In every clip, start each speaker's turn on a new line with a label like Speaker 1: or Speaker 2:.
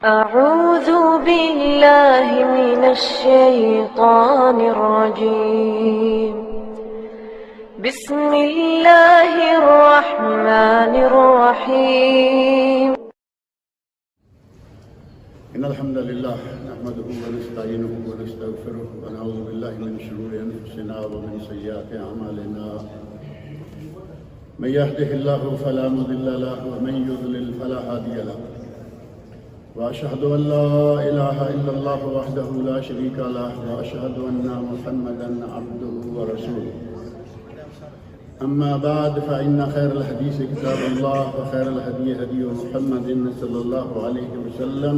Speaker 1: أعوذ بالله من الشيطان الرجيم. بسم الله الرحمن الرحيم.
Speaker 2: إن الحمد لله نحمده ونستعينه ونستغفره ونعوذ بالله من شرور أنفسنا ومن سيئات أعمالنا. من يهده الله فلا مضل له ومن يضلل فلا هادي له. وأشهد أن لا إله إلا الله وحده لا شريك له وأشهد أن محمدا عبده ورسوله. أما بعد فإن خير الحديث كتاب الله وخير الهدي هدي محمد صلى الله عليه وسلم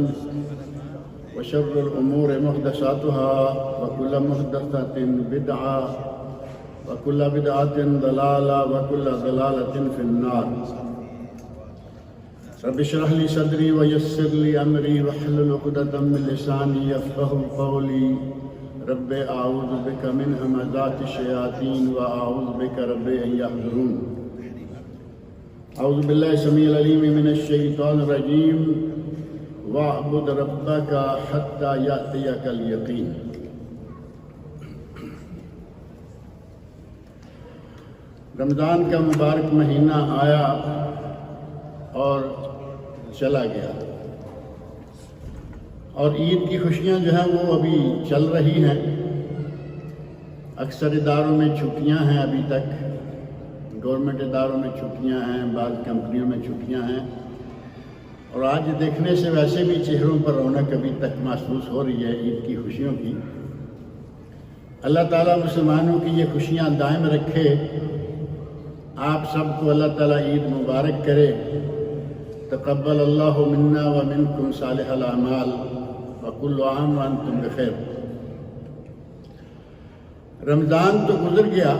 Speaker 2: وشر الأمور محدثاتها وكل محدثة بدعة وكل بدعة ضلالة وكل ضلالة في النار. رب اشرح لي صدري ويسر لي أمري واحلل عقدة من لساني يفقهوا قولي. رب أعوذ بك من همزات الشياطين وأعوذ بك رب أن يحضرون. أعوذ بالله السميع العليم من الشيطان الرجيم. واعبد ربك حتى يأتيك اليقين. رمضان کا مبارک مہینہ آیا اور چلا گیا، اور عید کی خوشیاں جو ہیں وہ ابھی چل رہی ہیں. اکثر اداروں میں چھٹیاں ہیں، ابھی تک گورنمنٹ اداروں میں چھٹیاں ہیں، بعض کمپنیوں میں چھٹیاں ہیں، اور آج دیکھنے سے ویسے بھی چہروں پر رونق ابھی تک محسوس ہو رہی ہے عید کی خوشیوں کی. اللہ تعالیٰ مسلمانوں کی یہ خوشیاں دائم رکھے. آپ سب کو اللہ تعالیٰ عید مبارک کرے. تقبل اللہ منا ومنکم صالح الاعمال وکل عام وانتم بخیر. رمضان تو گزر گیا،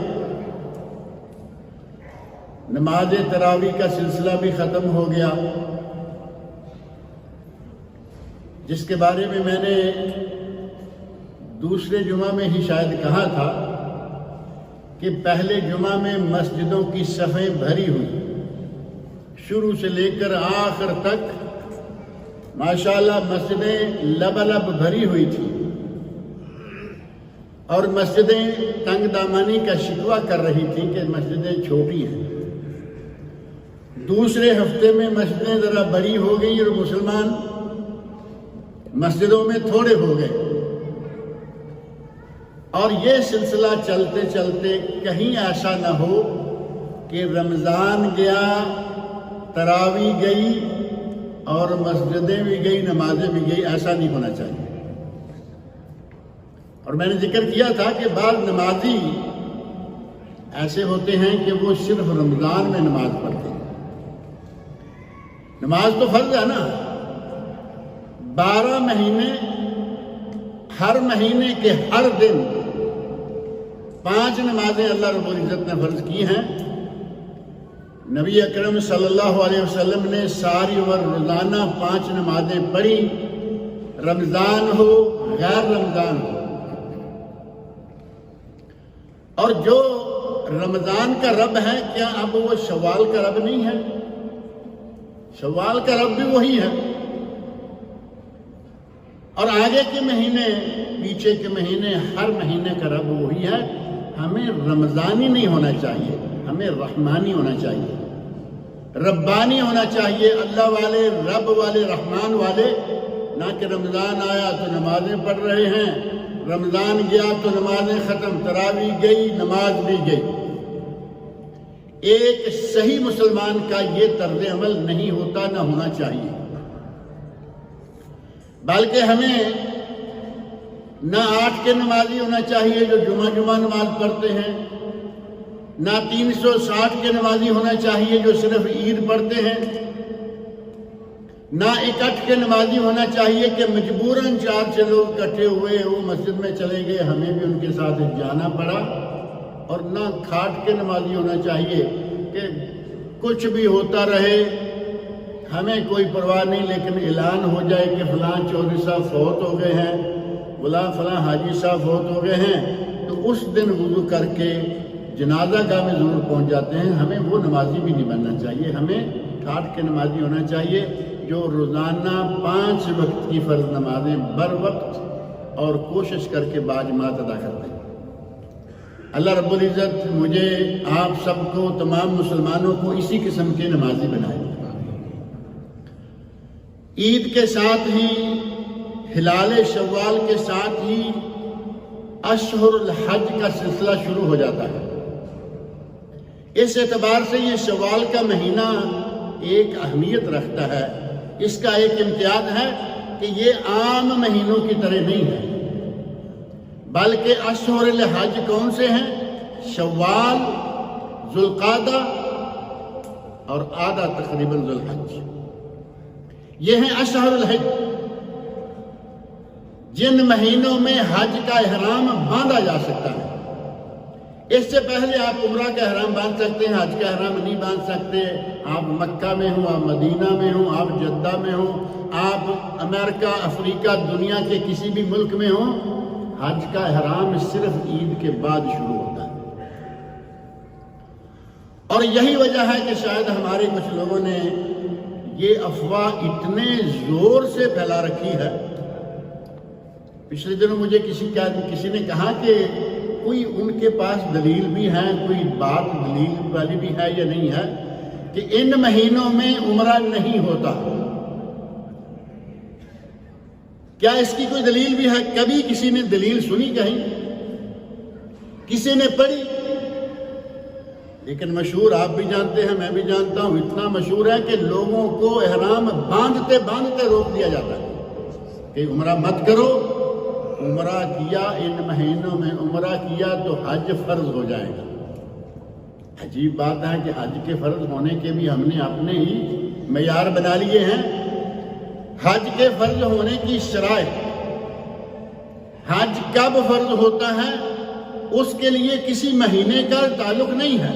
Speaker 2: نماز تراویح کا سلسلہ بھی ختم ہو گیا، جس کے بارے میں نے دوسرے جمعہ میں ہی شاید کہا تھا کہ پہلے جمعہ میں مسجدوں کی صفیں بھری ہوئی، شروع سے لے کر آخر تک ماشاءاللہ مسجدیں لبالب بھری ہوئی تھی، اور مسجدیں تنگ دامانی کا شکوہ کر رہی تھیں کہ مسجدیں چھوٹی ہیں. دوسرے ہفتے میں مسجدیں ذرا بڑی ہو گئی اور مسلمان مسجدوں میں تھوڑے ہو گئے، اور یہ سلسلہ چلتے چلتے کہیں ایسا نہ ہو کہ رمضان گیا، تراویح گئی اور مسجدیں بھی گئی، نمازیں بھی گئی. ایسا نہیں ہونا چاہیے. اور میں نے ذکر کیا تھا کہ بعض نمازی ایسے ہوتے ہیں کہ وہ صرف رمضان میں نماز پڑھتے ہیں. نماز تو فرض ہے نا، 12 مہینے، ہر مہینے کے ہر دن 5 نمازیں اللہ رب العزت نے فرض کی ہیں. نبی اکرم صلی اللہ علیہ وسلم نے ساری اور روزانہ 5 نمازیں پڑھی، رمضان ہو غیر رمضان ہو. اور جو رمضان کا رب ہے، کیا اب وہ شوال کا رب نہیں ہے؟ شوال کا رب بھی وہی ہے، اور آگے کے مہینے، پیچھے کے مہینے، ہر مہینے کا رب وہی ہے. ہمیں رمضانی نہیں ہونا چاہیے، ہمیں رحمانی ہونا چاہیے، ربانی ہونا چاہیے، اللہ والے، رب والے، رحمان والے. نہ کہ رمضان آیا تو نمازیں پڑھ رہے ہیں، رمضان گیا تو نمازیں ختم، تراویح گئی، نماز بھی گئی. ایک صحیح مسلمان کا یہ طرز عمل نہیں ہوتا، نہ ہونا چاہیے. بلکہ ہمیں نہ 8 کے نمازی ہونا چاہیے جو جمعہ نماز پڑھتے ہیں، نہ 360 کے نمازی ہونا چاہیے جو صرف عید پڑھتے ہیں، نہ 61 کے نمازی ہونا چاہیے کہ مجبوراً 4 لوگ اکٹھے ہوئے، وہ مسجد میں چلے گئے، ہمیں بھی ان کے ساتھ جانا پڑا. اور نہ 60 کے نمازی ہونا چاہیے کہ کچھ بھی ہوتا رہے، ہمیں کوئی پرواہ نہیں، لیکن اعلان ہو جائے کہ فلاں چودھری صاحب فوت ہو گئے ہیں، فلاں حاجی صاحب فوت ہو گئے ہیں، تو اس دن وضو کر کے جنازہ گاہ میں ضرور پہنچ جاتے ہیں. ہمیں وہ نمازی بھی نہیں بننا چاہیے. ہمیں 60 کے نمازی ہونا چاہیے جو جو روزانہ 5 وقت کی فرض نمازیں بر وقت اور کوشش کر کے باجماعت ادا کرتے ہیں۔ اللہ رب العزت مجھے آپ سب کو، تمام مسلمانوں کو اسی قسم کے نمازی بنائے۔ عید کے ساتھ ہی، ہلال شوال کے ساتھ ہی اشہر الحج کا سلسلہ شروع ہو جاتا ہے۔ اس اعتبار سے یہ شوال کا مہینہ ایک اہمیت رکھتا ہے، اس کا ایک امتیاز ہے کہ یہ عام مہینوں کی طرح نہیں ہے، بلکہ اشہر الحج کون سے ہیں؟ شوال، ذوالقعدہ اور آدھا تقریباً ذوالحج، یہ ہیں اشہر الحج، جن مہینوں میں حج کا احرام باندھا جا سکتا ہے۔ اس سے پہلے آپ عمرہ کا احرام باندھ سکتے ہیں، حج کا احرام نہیں باندھ سکتے۔ آپ مکہ میں ہوں، آپ مدینہ میں ہوں، آپ جدہ میں ہوں، آپ امریکہ، افریقہ، دنیا کے کسی بھی ملک میں ہوں، حج کا احرام صرف عید کے بعد شروع ہوتا ہے۔ اور یہی وجہ ہے کہ شاید ہمارے کچھ لوگوں نے یہ افواہ اتنے زور سے پھیلا رکھی ہے۔ پچھلے دنوں مجھے کسی نے کہا کہ کوئی ان کے پاس دلیل بھی ہے، کوئی بات دلیل والی بھی ہے یا نہیں ہے کہ ان مہینوں میں عمرہ نہیں ہوتا، کیا اس کی کوئی دلیل بھی ہے؟ کبھی کسی نے دلیل سنی کہیں؟ کسی نے پڑھی؟ لیکن مشہور آپ بھی جانتے ہیں، میں بھی جانتا ہوں، اتنا مشہور ہے کہ لوگوں کو احرام باندھتے باندھتے روک دیا جاتا ہے کہ عمرہ مت کرو، عمرہ کیا ان مہینوں میں عمرہ کیا تو حج فرض ہو جائے گا۔ عجیب بات ہے کہ حج کے فرض ہونے کے بھی ہم نے اپنے ہی معیار بنا لیے ہیں۔ حج کے فرض ہونے کی شرائط، حج کب فرض ہوتا ہے اس کے لیے کسی مہینے کا تعلق نہیں ہے۔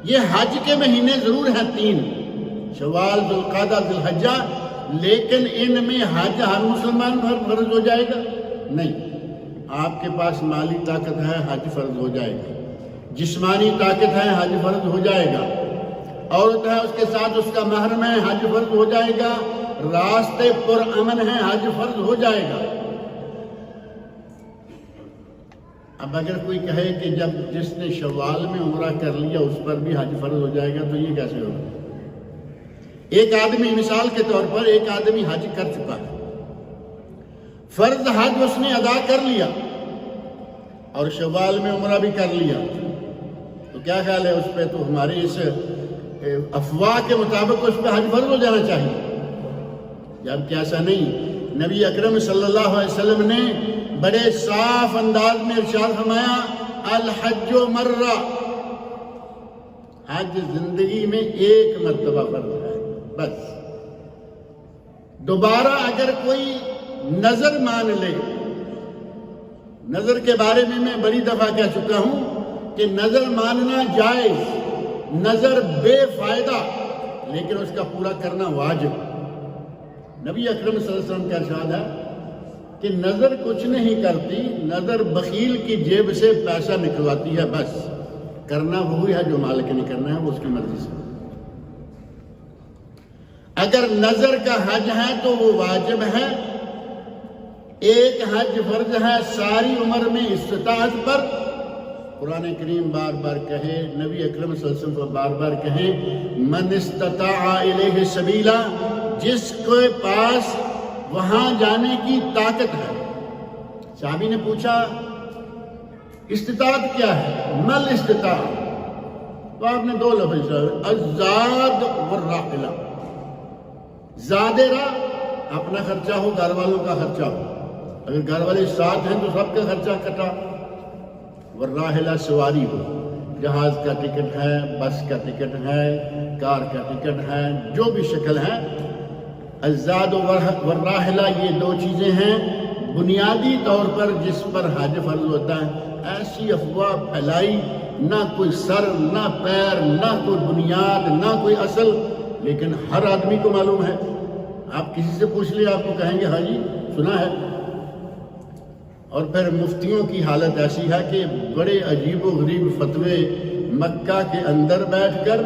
Speaker 2: یہ حج کے مہینے ضرور ہیں 3، شوال، ذوالقعدہ، ذوالحجہ، لیکن ان میں حج ہر مسلمان پر فرض ہو جائے گا؟ نہیں۔ آپ کے پاس مالی طاقت ہے، حج فرض ہو جائے گا۔ جسمانی طاقت ہے، حج فرض ہو جائے گا۔ عورت ہے، اس کے ساتھ اس کا محرم ہے، حج فرض ہو جائے گا۔ راستے پر امن ہے، حج فرض ہو جائے گا۔ اب اگر کوئی کہے کہ جب جس نے شوال میں عمرہ کر لیا اس پر بھی حج فرض ہو جائے گا، تو یہ کیسے ہوگا؟ ایک آدمی، مثال کے طور پر ایک آدمی حج کر چکا ہے، فرض حج اس نے ادا کر لیا اور شوال میں عمرہ بھی کر لیا، تو کیا خیال ہے اس پہ؟ تو ہماری اس افواہ کے مطابق اس پہ حج فرض ہو جانا چاہیے، جبکہ ایسا نہیں۔ نبی اکرم صلی اللہ علیہ وسلم نے بڑے صاف انداز میں ارشاد فرمایا، الحج مرہ، حج زندگی میں ایک مرتبہ فرض ہے، بس۔ دوبارہ اگر کوئی نظر مان لے، نظر کے بارے میں بڑی دفعہ کہہ چکا ہوں کہ نظر ماننا جائز، نظر بے فائدہ، لیکن اس کا پورا کرنا واجب۔ نبی اکرم صلی اللہ علیہ وسلم کا ارشاد ہے کہ نظر کچھ نہیں کرتی، نظر بخیل کی جیب سے پیسہ نکلواتی ہے، بس۔ کرنا وہی ہے جو مالک نے کرنا ہے، وہ اس کی مرضی سے۔ اگر نظر کا حج ہے تو وہ واجب ہے۔ ایک حج فرض ہے ساری عمر میں استطاعت پر، قرآن کریم بار بار کہے، نبی اکرم صلی اللہ علیہ وسلم کو بار بار کہے، من استطاع الیہ سبیلا، جس کے پاس وہاں جانے کی طاقت ہے۔ صحابی نے پوچھا استطاعت کیا ہے؟ مل استطاعت، تو آپ نے 2 لفظ، الزاد والراحلہ۔ زاد راہ، اپنا خرچہ ہو، گھر والوں کا خرچہ ہو، اگر گھر والے ساتھ ہیں تو سب کا خرچہ کٹا۔ والراحلہ، سواری ہو، جہاز کا ٹکٹ ہے، بس کا ٹکٹ ہے، کار کا ٹکٹ ہے، جو بھی شکل ہے۔ الزاد والراحلہ، یہ 2 چیزیں ہیں بنیادی طور پر جس پر حج فرض ہوتا ہے۔ ایسی افواہ پھیلائی، نہ کوئی سر، نہ پیر، نہ کوئی بنیاد، نہ کوئی اصل، لیکن ہر آدمی کو معلوم ہے۔ آپ کسی سے پوچھ لیں، آپ کو کہیں گے ہاں جی سنا ہے۔ اور پھر مفتیوں کی حالت ایسی ہے کہ بڑے عجیب و غریب فتوے مکہ کے اندر بیٹھ کر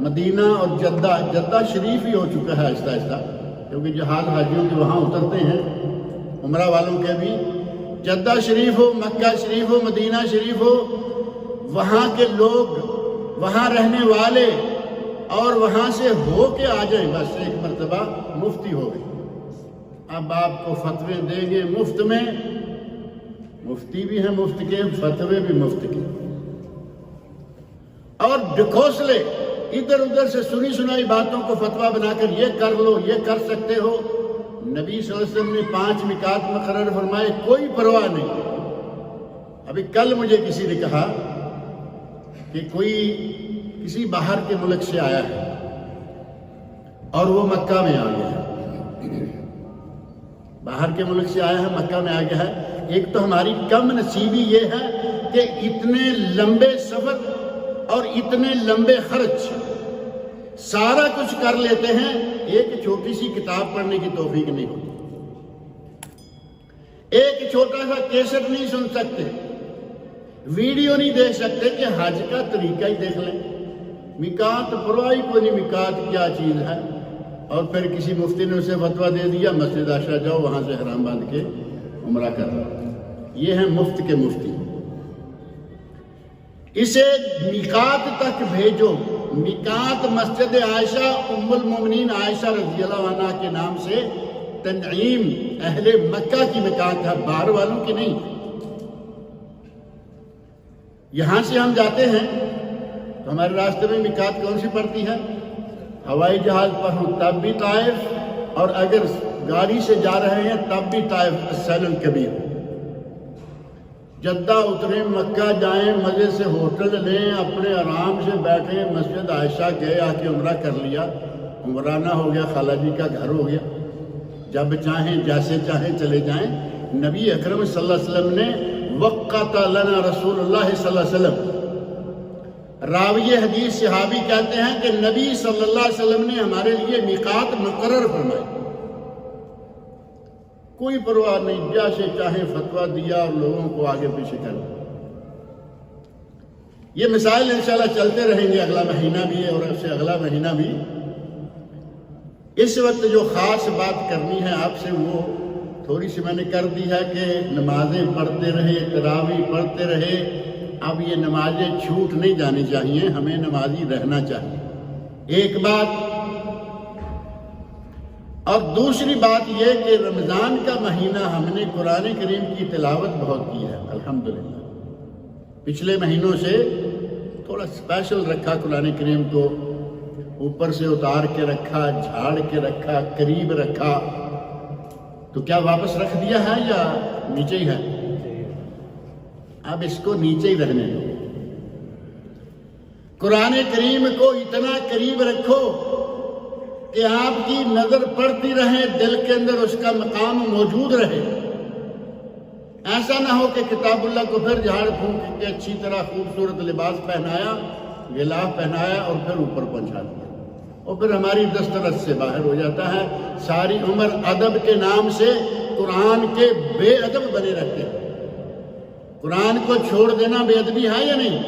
Speaker 2: مدینہ اور جدہ شریف ہی ہو چکا ہے آہستہ آہستہ، کیونکہ جہاز حاجیوں کے وہاں اترتے ہیں، عمرہ والوں کے بھی، جدہ شریف ہو، مکہ شریف ہو، مدینہ شریف ہو، وہاں کے لوگ، وہاں رہنے والے اور وہاں سے ہو کے آ جائیں، بس ایک مرتبہ مفتی ہو گئی۔ اب آپ کو فتوے دیں گے مفت میں، مفتی بھی ہیں مفت کے، فتوے بھی مفت کے، اور ڈھکوسلے ادھر ادھر سے سنی سنائی باتوں کو فتویٰ بنا کر یہ کر لو، یہ کر سکتے ہو۔ نبی صلی اللہ علیہ وسلم نے 5 میقات مقرر فرمائے، کوئی پرواہ نہیں۔ ابھی کل مجھے کسی نے کہا کہ کوئی کسی باہر کے ملک سے آیا ہے اور وہ مکہ میں آ گیا ہے، باہر کے ملک سے آیا ہے، مکہ میں آ گیا ہے۔ ایک تو ہماری کم نصیبی یہ ہے کہ اتنے لمبے سفر اور اتنے لمبے خرچ سارا کچھ کر لیتے ہیں، ایک چھوٹی سی کتاب پڑھنے کی توفیق نہیں ہوتی، ایک چھوٹا سا کیسٹ نہیں سن سکتے، ویڈیو نہیں دیکھ سکتے کہ حج کا طریقہ ہی دیکھ لیں، میقات پرواہی کو نہیں، میقات کیا چیز ہے۔ اور پھر کسی مفتی نے اسے فتویٰ دے دیا، مسجد عائشہ جاؤ، وہاں سے احرام باندھ کے عمرہ کر لو۔ یہ ہیں مفت کے مفتی۔ اسے میقات تک بھیجو۔ میقات مسجد عائشہ ام المومنین عائشہ رضی اللہ عنہ کے نام سے تنعیم اہل مکہ کی میقات ہے، باہر والوں کی نہیں۔ یہاں سے ہم جاتے ہیں تو ہمارے راستے میں میقات کون سی پڑتی ہے؟ ہوائی جہاز پر ہوں تب بھی طائف، اور اگر گاڑی سے جا رہے ہیں تب بھی طائف، السیل الکبیر۔ جدہ اتریں، مکہ جائیں، مزے سے ہوٹل لیں، اپنے آرام سے بیٹھیں، مسجد عائشہ گئے، آ کے عمرہ کر لیا، عمرانہ ہو گیا، خالہ جی کا گھر ہو گیا، جب چاہیں جیسے چاہیں چلے جائیں۔ نبی اکرم صلی اللہ علیہ وسلم نے وقت لنا رسول اللہ صلی اللہ علیہ وسلم، راوی حدیث صحابی کہتے ہیں کہ نبی صلی اللہ علیہ وسلم نے ہمارے لیے میقات مقرر فرمائے، کوئی پرواہ نہیں، جیسے چاہیں فتویٰ دیا اور لوگوں کو آگے پیچھے کر دیا۔ یہ مسائل انشاءاللہ چلتے رہیں گے، اگلا مہینہ بھی ہے اور اس سے اگلا مہینہ بھی۔ اس وقت جو خاص بات کرنی ہے آپ سے وہ تھوڑی سی میں نے کر دی ہے کہ نمازیں پڑھتے رہے، تراویح پڑھتے رہے۔ اب یہ نمازیں چھوٹ نہیں جانی چاہیے، ہمیں نمازی رہنا چاہیے، ایک بات۔ اور دوسری بات یہ کہ رمضان کا مہینہ ہم نے قرآن کریم کی تلاوت بہت کی ہے الحمدللہ، پچھلے مہینوں سے تھوڑا اسپیشل رکھا، قرآن کریم کو اوپر سے اتار کے رکھا، جھاڑ کے رکھا، قریب رکھا۔ تو کیا واپس رکھ دیا ہے یا نیچے ہی ہے؟ اب اس کو نیچے ہی رہنے دو۔ قرآن کریم کو اتنا قریب رکھو کہ آپ کی نظر پڑتی رہے، دل کے اندر اس کا مقام موجود رہے۔ ایسا نہ ہو کہ کتاب اللہ کو پھر جھاڑ پھونک کے اچھی طرح خوبصورت لباس پہنایا، غلاف پہنایا اور پھر اوپر پہنچا دیا، اور پھر ہماری دسترس سے باہر ہو جاتا ہے۔ ساری عمر ادب کے نام سے قرآن کے بے ادب بنے رہتے ہیں۔ قرآن کو چھوڑ دینا بے ادبی ہے یا نہیں؟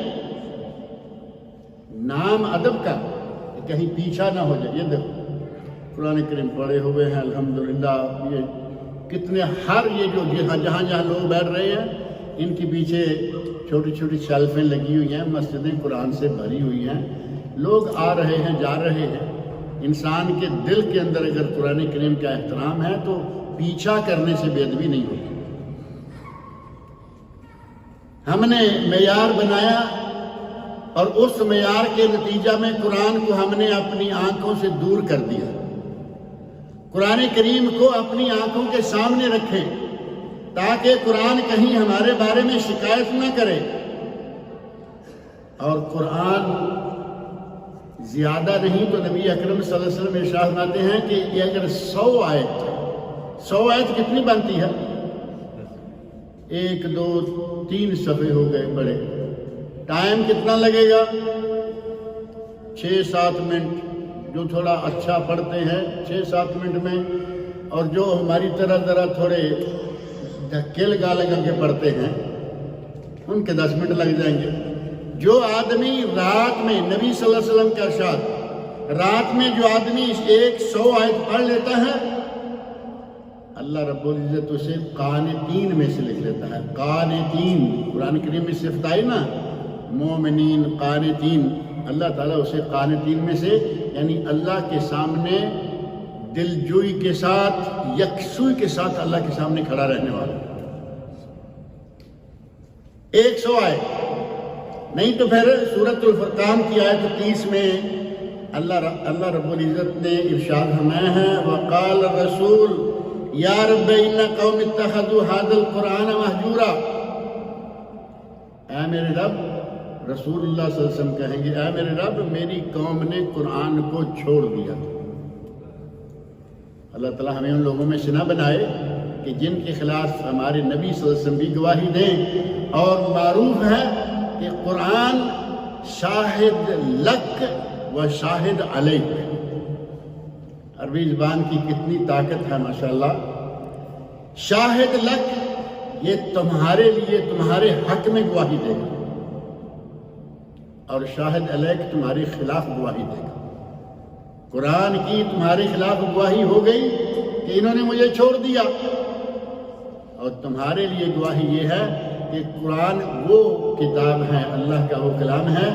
Speaker 2: نام ادب کا، کہیں پیچھا نہ ہو جائے۔ یہ دیکھو قرآن کریم پڑھے ہوئے ہیں الحمدللہ، یہ کتنے یہ جو جہاں لوگ بیٹھ رہے ہیں ان کے پیچھے چھوٹی چھوٹی شیلفیں لگی ہوئی ہیں، مسجدیں قرآن سے بھری ہوئی ہیں، لوگ آ رہے ہیں جا رہے ہیں۔ انسان کے دل کے اندر اگر قرآن کریم کا احترام ہے تو پیچھا کرنے سے بے ادبی نہیں ہوتی۔ ہم نے معیار بنایا اور اس معیار کے نتیجہ میں قرآن کو ہم نے اپنی آنکھوں سے دور کر دیا۔ قرآن کریم کو اپنی آنکھوں کے سامنے رکھیں تاکہ قرآن کہیں ہمارے بارے میں شکایت نہ کرے۔ اور قرآن زیادہ نہیں تو نبی اکرم صلی اللہ علیہ وسلم ارشاد فرماتے ہیں کہ یہ اگر 100 آیت کتنی بنتی ہے؟ 1 2 3 صفحے ہو گئے بڑے، ٹائم کتنا لگے گا؟ 6-7 منٹ۔ جو تھوڑا اچھا پڑھتے ہیں 6-7 منٹ میں، اور جو ہماری طرح ذرا تھوڑے دھکے لگا کے پڑھتے ہیں ان کے 10 منٹ لگ جائیں گے۔ جو آدمی رات میں، نبی صلی اللہ علیہ وسلم کا ارشاد، رات میں جو آدمی 100 آیت پڑھ لیتا ہے اللہ رب العزت اسے قانتین میں سے لکھ لیتا ہے۔ قانتین قرآن کریم میں صفت آئی نا، مومنین قانتین، اللہ تعالیٰ اسے قانتین میں سے، یعنی اللہ کے سامنے دلجوئی کے ساتھ، یکسوئی کے ساتھ اللہ کے سامنے کھڑا رہنے والا۔ 100 آیت نہیں تو پھر سورۃ الفرقان کی آیت 30 میں اللہ رب العزت نے ارشاد فرمایا ہے وقال الرسول یا رب ان قوم اتخذوا هذا القرآن مہجورا۔ اے میرے رب، رسول اللہ صلی اللہ علیہ وسلم کہیں گے اے میرے رب میری قوم نے قرآن کو چھوڑ دیا۔ اللہ تعالیٰ ہمیں ان لوگوں میں سے نہ بنائے کہ جن کے خلاف ہمارے نبی صلی اللہ علیہ وسلم بھی گواہی دیں، اور معروف ہے کہ قرآن شاہد لک و شاہد علیک۔ عربی زبان کی کتنی طاقت ہے ماشاءاللہ۔ شاہد لک یہ تمہارے لیے تمہارے حق میں گواہی دے گا، اور شاہد علیک تمہارے خلاف گواہی دے گا۔ قرآن کی تمہارے خلاف گواہی ہو گئی کہ انہوں نے مجھے چھوڑ دیا، اور تمہارے لیے گواہی یہ ہے کہ قرآن وہ کتاب ہے، اللہ کا وہ کلام ہے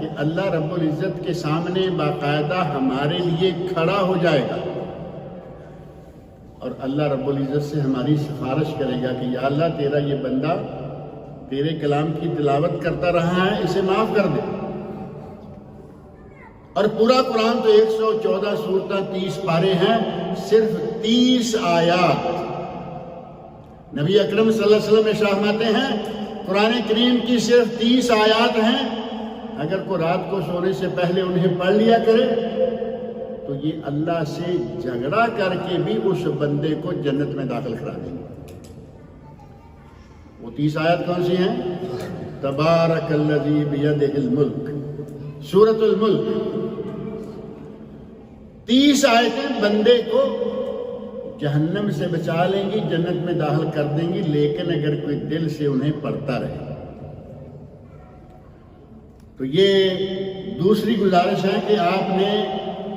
Speaker 2: کہ اللہ رب العزت کے سامنے باقاعدہ ہمارے لیے کھڑا ہو جائے گا، اور اللہ رب العزت سے ہماری سفارش کرے گا کہ یا اللہ تیرا یہ بندہ تیرے کلام کی تلاوت کرتا رہا ہے، اسے معاف کر دے۔ اور پورا قرآن تو 114 سورتیں 30 پارے ہیں، صرف 30 آیات۔ نبی اکرم صلی اللہ علیہ وسلم ارشاد فرماتے ہیں قرآن کریم کی صرف 30 آیات ہیں، اگر کوئی رات کو سونے سے پہلے انہیں پڑھ لیا کرے تو یہ اللہ سے جھگڑا کر کے بھی اس بندے کو جنت میں داخل کرا دیں گے۔ وہ 30 آیات کون سی ہیں؟ تبارک الذی بیدہ الملک، سورۃ الملک۔ 30 آیتیں بندے کو جہنم سے بچا لیں گی، جنت میں داخل کر دیں گی، لیکن اگر کوئی دل سے انہیں پڑھتا رہے۔ تو یہ دوسری گزارش ہے کہ آپ نے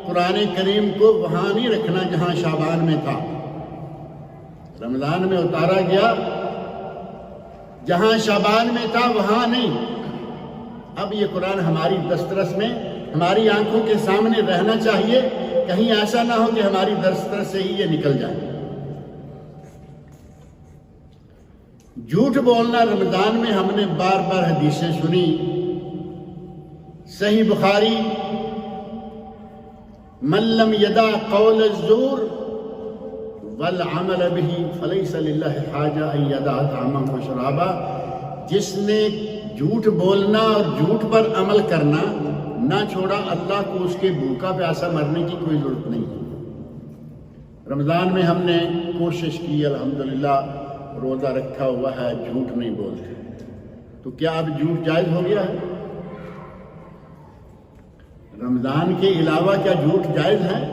Speaker 2: قرآن کریم کو وہاں نہیں رکھنا جہاں شعبان میں تھا، رمضان میں اتارا گیا، جہاں شعبان میں تھا وہاں نہیں۔ اب یہ قرآن ہماری دسترس میں، ہماری آنکھوں کے سامنے رہنا چاہیے، کہیں ایسا نہ ہو کہ ہماری دسترس سے ہی یہ نکل جائے۔ جھوٹ بولنا رمضان میں ہم نے بار بار حدیثیں سنی، صحیح بخاری من لم یدع قول الزور والعمل به فلیس للہ حاجہ ان یدع طعامہ وشرابہ، جس نے جھوٹ بولنا اور جھوٹ پر عمل کرنا نہ چھوڑا، اللہ کو اس کے بھوکا پیاسا مرنے کی کوئی ضرورت نہیں ہے۔ رمضان میں ہم نے کوشش کی، الحمدللہ روزہ رکھا ہوا ہے، جھوٹ نہیں بولتے، تو کیا اب جھوٹ جائز ہو گیا ہے؟ رمضان کے علاوہ کیا جھوٹ جائز ہے؟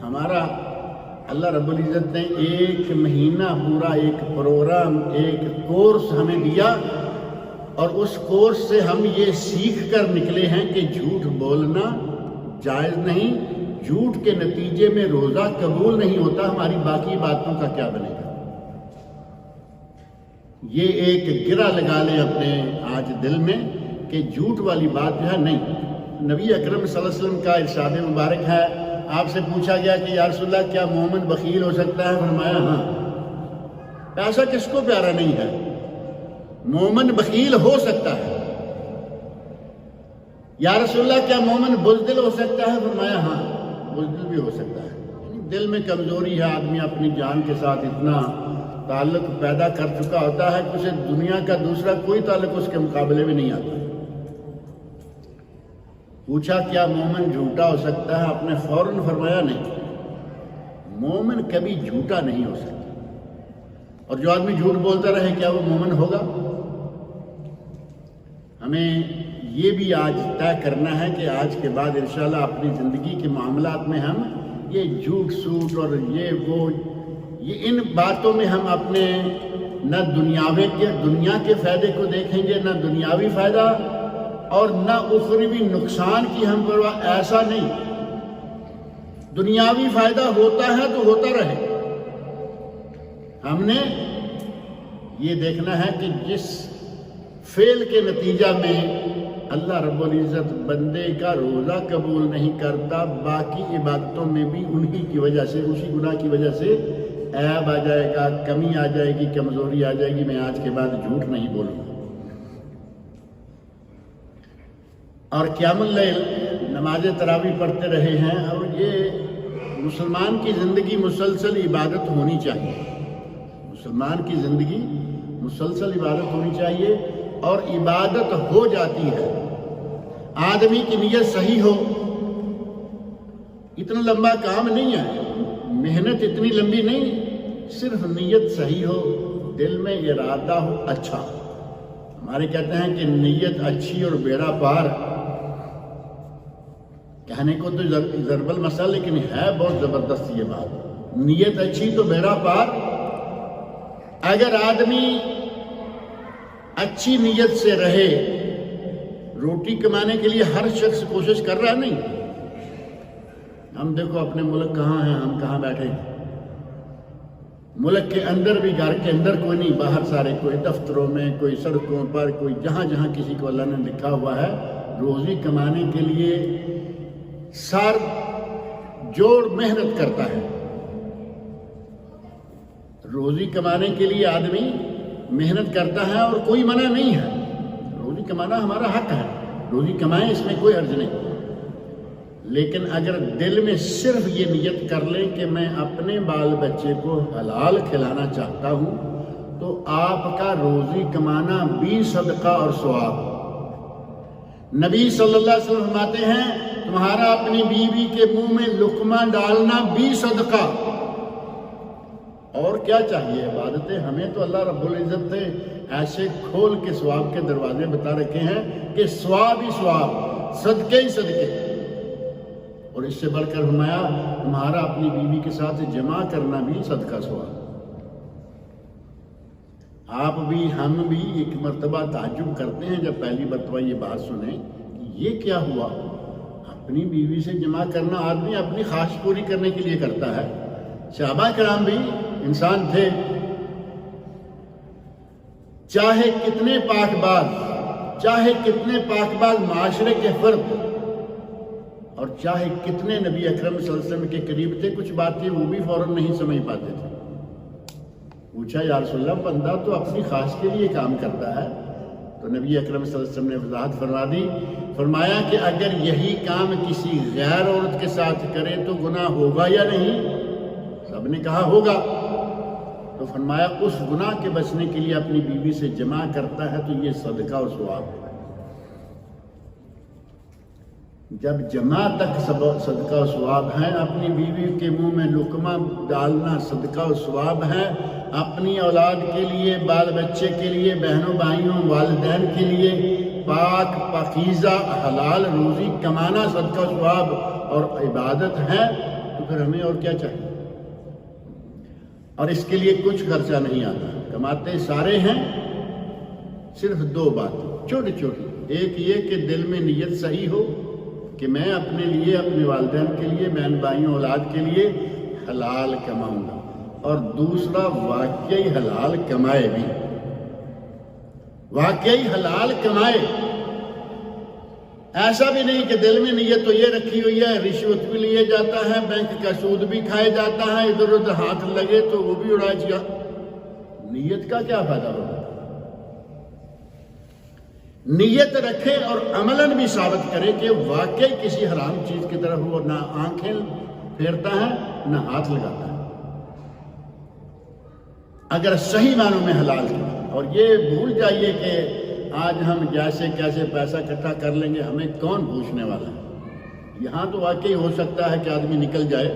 Speaker 2: ہمارا اللہ رب العزت نے 1 مہینہ پورا ایک پروگرام، ایک کورس ہمیں دیا، اور اس کورس سے ہم یہ سیکھ کر نکلے ہیں کہ جھوٹ بولنا جائز نہیں، جھوٹ کے نتیجے میں روزہ قبول نہیں ہوتا، ہماری باقی باتوں کا کیا بنے گا؟ یہ ایک گرہ لگا لیں اپنے آج دل میں کہ جھوٹ والی بات جو ہے نہیں۔ نبی اکرم صلی اللہ علیہ وسلم کا ارشاد مبارک ہے، آپ سے پوچھا گیا کہ یا رسول اللہ کیا مومن بخیل ہو سکتا ہے؟ فرمایا ہاں۔ ایسا کس کو پیارا نہیں ہے؟ مومن بخیل ہو سکتا ہے۔ یا رسول اللہ کیا مومن بزدل ہو سکتا ہے؟ فرمایا ہاں، بزدل بھی ہو سکتا ہے۔ دل میں کمزوری ہے، آدمی اپنی جان کے ساتھ اتنا تعلق پیدا کر چکا ہوتا ہے کہ اسے دنیا کا دوسرا کوئی تعلق اس کے مقابلے میں نہیں آتا۔ پوچھا کیا مومن جھوٹا ہو سکتا ہے؟ آپ نے فوراً فرمایا نہیں، مومن کبھی جھوٹا نہیں ہو سکتا۔ اور جو آدمی جھوٹ بولتا رہے کیا وہ مومن ہوگا؟ ہمیں یہ بھی آج طے کرنا ہے کہ آج کے بعد انشاءاللہ اپنی زندگی کے معاملات میں ہم یہ جھوٹ سوٹ اور یہ ان باتوں میں ہم اپنے نہ دنیا کے فائدے کو دیکھیں گے، نہ دنیاوی فائدہ اور نہ اخروی نقصان کی ہم پرواہ۔ ایسا نہیں، دنیاوی فائدہ ہوتا ہے تو ہوتا رہے. ہم نے یہ دیکھنا ہے کہ جس فعل کے نتیجہ میں اللہ رب العزت بندے کا روزہ قبول نہیں کرتا، باقی عبادتوں میں بھی انہی کی وجہ سے، اسی گناہ کی وجہ سے عیب آ جائے گا، کمی آ جائے گی، کمزوری آ جائے گی. میں آج کے بعد جھوٹ نہیں بولوں گا. اور قیام اللیل، نماز تراویح پڑھتے رہے ہیں، اور یہ مسلمان کی زندگی مسلسل عبادت ہونی چاہیے. مسلمان کی زندگی مسلسل عبادت ہونی چاہیے، اور عبادت ہو جاتی ہے. آدمی کی نیت صحیح ہو. اتنا لمبا کام نہیں ہے، محنت اتنی لمبی نہیں، صرف نیت صحیح ہو، دل میں ارادہ ہو اچھا. ہمارے کہتے ہیں کہ نیت اچھی اور بیڑا پار. کہنے کو تو ضرب المثل، لیکن ہے بہت زبردست یہ بات. نیت اچھی تو بیڑا پار. اگر آدمی اچھی نیت سے رہے، روٹی کمانے کے لیے ہر شخص کوشش کر رہا نہیں. ہم دیکھو اپنے ملک کہاں ہیں، ہم کہاں بیٹھے ہیں. ملک کے اندر بھی، گھر کے اندر کوئی نہیں، باہر سارے، کوئی دفتروں میں، کوئی سڑکوں پر، کوئی جہاں جہاں کسی کو اللہ نے لکھا ہوا ہے روزی کمانے کے لیے سر جوڑ محنت کرتا ہے. روزی کمانے کے لیے آدمی محنت کرتا ہے، اور کوئی منع نہیں ہے. روزی کمانا ہمارا حق ہے، روزی کمائیں، اس میں کوئی حرج نہیں. لیکن اگر دل میں صرف یہ نیت کر لیں کہ میں اپنے بال بچے کو حلال کھلانا چاہتا ہوں، تو آپ کا روزی کمانا بھی صدقہ اور ثواب. نبی صلی اللہ علیہ وسلم فرماتے ہیں تمہارا اپنی بیوی کے منہ میں لقمہ ڈالنا بھی صدقہ. اور کیا چاہیے؟ عبادتیں ہمیں تو اللہ رب العزت نے ایسے کھول کے ثواب کے دروازے بتا رکھے ہیں کہ ثواب ہی ثواب، صدقے ہی صدقے. اور اس سے بڑھ کر فرمایا تمہارا اپنی بیوی کے ساتھ جمع کرنا بھی صدقہ ثواب. آپ بھی، ہم بھی ایک مرتبہ تعجب کرتے ہیں جب پہلی مرتبہ یہ بات سنیں کہ یہ کیا ہوا. اپنی بیوی سے جمع کرنا آدمی اپنی خواہش پوری کرنے کے لیے کرتا ہے. صحابہ کرام بھی انسان تھے، چاہے کتنے پاک باز معاشرے کے فرد، اور چاہے کتنے نبی اکرم صلی اللہ علیہ وسلم کے قریب تھے، کچھ باتیں وہ بھی فوراً نہیں سمجھ پاتے تھے. پوچھا یا رسول اللہ، بندہ تو اپنی خواہش کے لیے کام کرتا ہے. تو نبی اکرم صلی اللہ علیہ وسلم نے وضاحت فرما دی، فرمایا کہ اگر یہی کام کسی غیر عورت کے ساتھ کرے تو گناہ ہوگا یا نہیں؟ سب نے کہا ہوگا. تو فرمایا اس گناہ کے بچنے کے لیے اپنی بیوی سے جمع کرتا ہے تو یہ صدقہ و ثواب ہے. جب جمع تک صدقہ و ثواب ہے، اپنی بیوی کے منہ میں لقمہ ڈالنا صدقہ و ثواب ہے، اپنی اولاد کے لیے، بال بچے کے لیے، بہنوں بھائیوں، والدین کے لیے پاک پاکیزہ حلال روزی کمانا صدقہ و ثواب اور عبادت ہے، تو پھر ہمیں اور کیا چاہیے؟ اور اس کے لیے کچھ خرچہ نہیں آتا. کماتے سارے ہیں، صرف دو باتیں چھوٹی چھوٹی. ایک یہ کہ دل میں نیت صحیح ہو کہ میں اپنے لیے، اپنے والدین کے لیے، بہن بھائیوں، اولاد کے لیے حلال کماؤں گا. اور دوسرا واقعی حلال کمائے بھی، واقعی حلال کمائے. ایسا بھی نہیں کہ دل میں نیت تو یہ رکھی ہوئی ہے، رشوت بھی لیے جاتا ہے، بینک کا سود بھی کھائے جاتا ہے، ادھر ادھر ہاتھ لگے تو وہ بھی اڑا جائے. نیت کا کیا فائدہ ہوگا؟ نیت رکھے اور عملاً بھی ثابت کرے کہ واقعی کسی حرام چیز کی طرف وہ نہ آنکھیں پھیرتا ہے نہ ہاتھ لگاتا ہے. اگر صحیح معنوں میں حلال کی. اور یہ بھول جائیے کہ آج ہم جیسے کیسے پیسہ اکٹھا کر لیں گے، ہمیں کون پوچھنے والا ہے. یہاں تو واقعی ہو سکتا ہے کہ آدمی نکل جائے،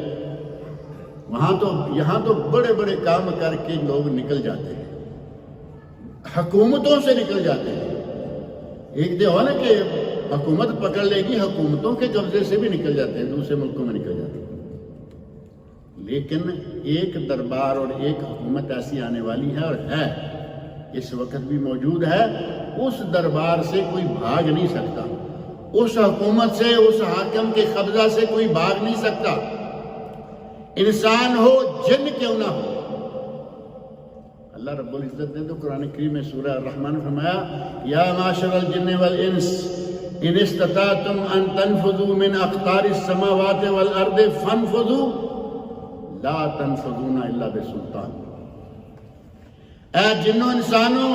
Speaker 2: یہاں تو بڑے بڑے کام کر کے لوگ نکل جاتے ہیں، حکومتوں سے نکل جاتے ہیں. ایک دن ہو نا کہ حکومت پکڑ لے گی، حکومتوں کے قبضے سے بھی نکل جاتے ہیں، دوسرے ملکوں میں نکل جاتے ہیں. لیکن ایک دربار اور ایک حکومت ایسی آنے والی ہے، اور ہے اس وقت بھی موجود ہے. اس دربار سے کوئی بھاگ نہیں سکتا، اس حکومت سے، اس حاکم کے قبضہ سے کوئی بھاگ نہیں سکتا. انسان ہو جن کیوں نہ ہو۔ اللہ رب العزت نے تو قرآن کریم میں سورہ الرحمن میں فرمایا یا معاشر الجن والانس ان استطعتم ان تنفذوا من اقطار السماوات والارض فانفذوا لا تنفذون الا بسلطان۔ اے جنوں انسانوں،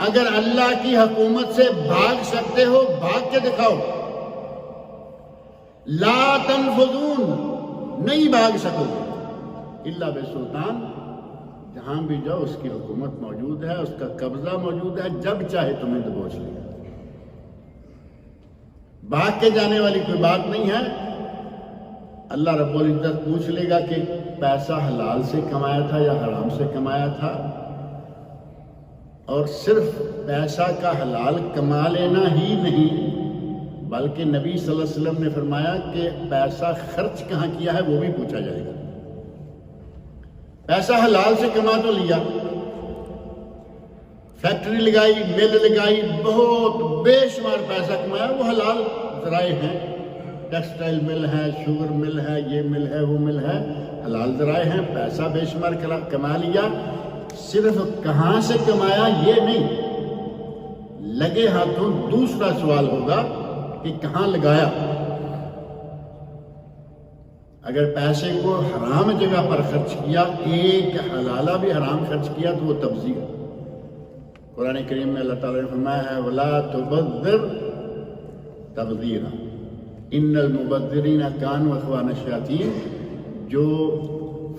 Speaker 2: اگر اللہ کی حکومت سے بھاگ سکتے ہو بھاگ کے دکھاؤ۔ لا تنفذون، نہیں بھاگ سکو گے الا بسلطان، جہاں بھی جاؤ اس کی حکومت موجود ہے، اس کا قبضہ موجود ہے، جب چاہے تمہیں دبوچ لے۔ بھاگ کے جانے والی کوئی بات نہیں ہے۔ اللہ رب العزت پوچھ لے گا کہ پیسہ حلال سے کمایا تھا یا حرام سے کمایا تھا، اور صرف پیسہ کا حلال کما لینا ہی نہیں بلکہ نبی صلی اللہ علیہ وسلم نے فرمایا کہ پیسہ خرچ کہاں کیا ہے وہ بھی پوچھا جائے گا۔ پیسہ حلال سے کما تو لیا، فیکٹری لگائی، مل لگائی، بہت بے شمار پیسہ کمایا، وہ حلال ذرائع ہیں، ٹیکسٹائل مل ہے، شوگر مل ہے، یہ مل ہے، وہ مل ہے، حلال ذرائع ہیں، پیسہ بے شمار کما لیا۔ صرف کہاں سے کمایا یہ نہیں، لگے ہاتھوں دوسرا سوال ہوگا کہ کہاں لگایا۔ اگر پیسے کو حرام جگہ پر خرچ کیا، ایک حلالہ بھی حرام خرچ کیا تو وہ تبذیر۔ قرآن کریم میں اللہ تعالیٰ نے فرمایا ہے وَلَا تُبَذِّرْ تَبْذِيرًا إِنَّ الْمُبَذِّرِينَ كَانُوا إِخْوَانَ الشَّيَاطِينَ۔ جو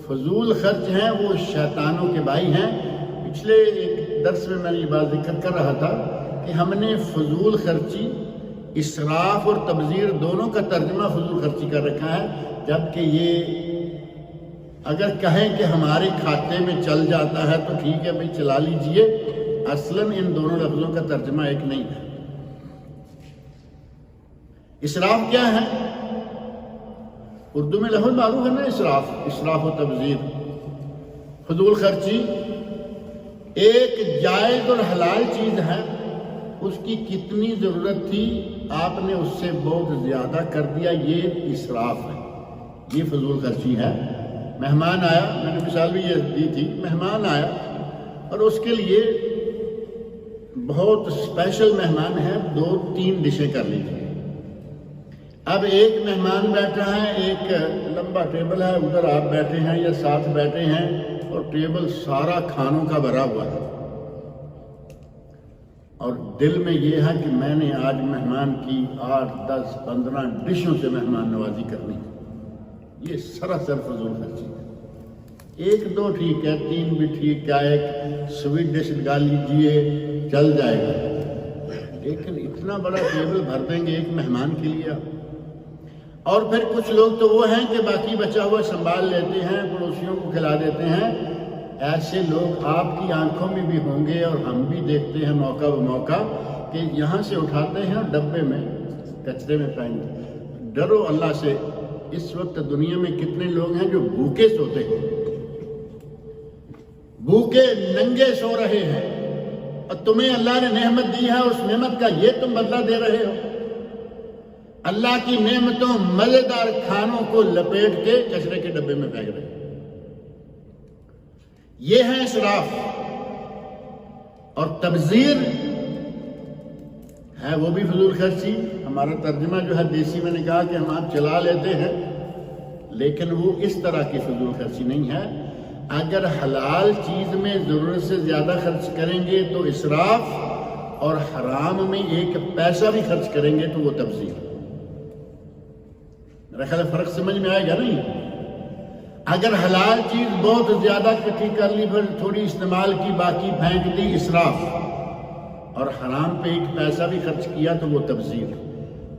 Speaker 2: فضول خرچ ہیں وہ شیطانوں کے بھائی ہیں۔ پچھلے ایک درس میں نے یہ بات ذکر کر رہا تھا کہ ہم نے فضول خرچی، اسراف اور تبذیر دونوں کا ترجمہ فضول خرچی کر رکھا ہے، جبکہ یہ اگر کہیں کہ ہمارے کھاتے میں چل جاتا ہے تو ٹھیک ہے بھائی چلا لیجئے، اصلاً ان دونوں لفظوں کا ترجمہ ایک نہیں ہے۔ اسراف کیا ہے؟ اردو میں لفظ معروف ہے نا، اسراف و تبذیر، فضول خرچی۔ ایک جائز اور حلال چیز ہے، اس کی کتنی ضرورت تھی آپ نے اس سے بہت زیادہ کر دیا، یہ اسراف ہے، یہ فضول خرچی ہے۔ مہمان آیا، میں نے مثال بھی یہ دی تھی، مہمان آیا اور اس کے لیے بہت اسپیشل مہمان ہے، 2-3 ڈشیں کر لیجیے۔ اب ایک مہمان بیٹھا ہے، ایک لمبا ٹیبل ہے، ادھر آپ بیٹھے ہیں یا ساتھ بیٹھے ہیں اور ٹیبل سارا کھانوں کا بھرا ہوا ہے، اور دل میں یہ ہے کہ میں نے آج مہمان کی 8-10-15 ڈشوں سے مہمان نوازی کرنی ہے۔ یہ سراسر فضول خرچی ہے۔ 1-2 ٹھیک ہے، 3 بھی ٹھیک ہے، ایک سویٹ ڈش لگا لیجئے چل جائے گا، لیکن اتنا بڑا ٹیبل بھر دیں گے ایک مہمان کے لیے آپ؟ اور پھر کچھ لوگ تو وہ ہیں کہ باقی بچا ہوا سنبھال لیتے ہیں، پڑوسیوں کو کھلا دیتے ہیں۔ ایسے لوگ آپ کی آنکھوں میں بھی ہوں گے اور ہم بھی دیکھتے ہیں موقع بموقع کہ یہاں سے اٹھاتے ہیں اور ڈبے میں کچرے میں پھینکتے۔ ڈرو اللہ سے، اس وقت دنیا میں کتنے لوگ ہیں جو بھوکے سوتے ہیں، بھوکے ننگے سو رہے ہیں، اور تمہیں اللہ نے نعمت دی ہے، اس نعمت کا یہ تم بدلہ دے رہے ہو۔ اللہ کی نعمتوں مزیدار کھانوں کو لپیٹ کے کچرے کے ڈبے میں پھینک رہے ہیں۔ یہ ہے اسراف۔ اور تبذیر ہے وہ بھی فضول خرچی۔ ہمارا ترجمہ جو ہے دیسی میں نے کہا کہ ہم آپ چلا لیتے ہیں، لیکن وہ اس طرح کی فضول خرچی نہیں ہے۔ اگر حلال چیز میں ضرورت سے زیادہ خرچ کریں گے تو اسراف، اور حرام میں ایک پیسہ بھی خرچ کریں گے تو وہ تبذیر۔ میرا خیال فرق سمجھ میں آئے گا نہیں؟ اگر حلال چیز بہت زیادہ اکٹھی کر لی، پھر تھوڑی استعمال کی، باقی پھینک دی، اسراف، اور حرام پہ ایک پیسہ بھی خرچ کیا تو وہ تبذیر۔